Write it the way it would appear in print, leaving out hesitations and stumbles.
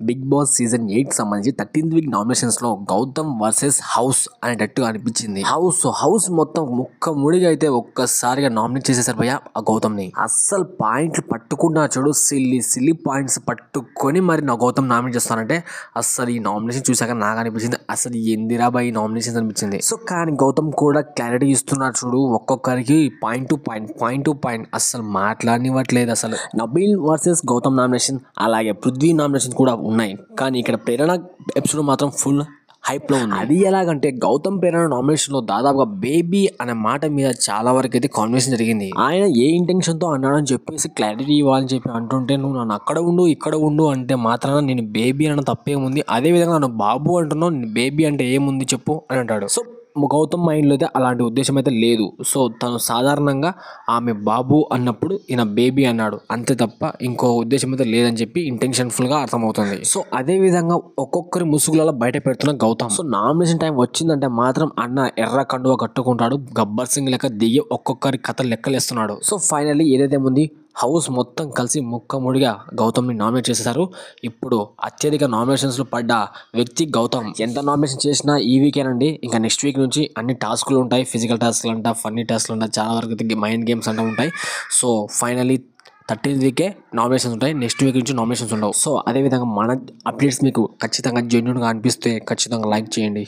Big boss season 8 సంబంధించి 13th week nominations లో Gautam versus house అనేటట్టు అనిపించింది. హౌస్ మొత్తం ముక్క ముడిగా అయితే ఒక్కసారిగా నామినేట్ చేసేసారు భయ్య ఆ గౌతమ్ ని. అస్సలు పాయింట్లు పట్టుకున్నా చూడు, సిల్లీ పాయింట్స్ పట్టుకొని మరి నా గౌతమ్ నామినేట్ చేస్తానంటే అస్సలు ఈ నామినేషన్ చూసాక నాకు అనిపించింది అసలు ఎందిరా బాయ్ నామినేషన్స్ అనిపించింది. సో కానీ గౌతమ్ కూడా క్లారిటీ ఇస్తున్నాడు చూడు, ఒక్కొక్కరికి పాయింట్ టు పాయింట్ అస్సలు మాట్లాడనివ్వట్లేదు. అసలు నబీల్ వర్సెస్ గౌతమ్ నామినేషన్, అలాగే పృథ్వీ నామినేషన్ కూడా ఉన్నాయి. కానీ ఇక్కడ ప్రేరణ ఎపిసోడ్ మాత్రం ఫుల్ హైప్ లో ఉంది. అది ఎలాగంటే గౌతమ్ ప్రేరణ నామినేషన్ లో దాదాపుగా బేబీ అనే మాట మీద చాలా వరకు అయితే కాన్వర్సేషన్ జరిగింది. ఆయన ఏ ఇంటెన్షన్ తో అన్నాడని చెప్పేసి క్లారిటీ ఇవ్వాలని చెప్పి అంటుంటే, నువ్వు నన్ను అక్కడ ఉండు ఇక్కడ ఉండు అంటే మాత్రాన నేను బేబీ అన్న తప్పేముంది, అదే విధంగా నన్ను బాబు అంటున్నావు, బేబీ అంటే ఏముంది చెప్పు అని అంటాడు. సో గౌతమ్ మైండ్లో అయితే అలాంటి ఉద్దేశం అయితే లేదు. సో తను సాధారణంగా ఆమె బాబు అన్నప్పుడు ఈయన బేబీ అన్నాడు అంతే తప్ప ఇంకో ఉద్దేశం అయితే లేదని చెప్పి ఇంటెన్షన్ఫుల్ గా అర్థమవుతుంది. సో అదే విధంగా ఒక్కొక్కరి ముసుగులలో బయట పెడుతున్న గౌతమ్. సో నామినేషన్ టైం వచ్చిందంటే మాత్రం అన్న ఎర్ర కండువ కట్టుకుంటాడు, గబ్బర్ సింగ్ లెక్క దిగి ఒక్కొక్కరి కథలు లెక్కలేస్తున్నాడు. సో ఫైనల్లీ ఏదైతే ఉంది హౌస్ మొత్తం కలిసి ముక్కముడిగా గౌతమ్ని నామినేట్ చేసేసారు. ఇప్పుడు అత్యధిక నామినేషన్స్లో పడ్డ వ్యక్తి గౌతమ్. ఎంత నామినేషన్ చేసినా ఈ వీకేనండి, ఇంకా నెక్స్ట్ వీక్ నుంచి అన్ని టాస్కులు ఉంటాయి. ఫిజికల్ టాస్క్లు అంట, ఫన్నీ టాస్క్లు అంట, చాలా వరకు అయితే మైండ్ గేమ్స్ అంటూ ఉంటాయి. సో ఫైనల్లీ 13th వీకే నామినేషన్స్ ఉంటాయి, నెక్స్ట్ వీక్ నుంచి నామినేషన్స్ ఉండవు. సో అదేవిధంగా మన అప్డేట్స్ మీకు ఖచ్చితంగా జెన్యూన్గా అనిపిస్తే ఖచ్చితంగా లైక్ చేయండి.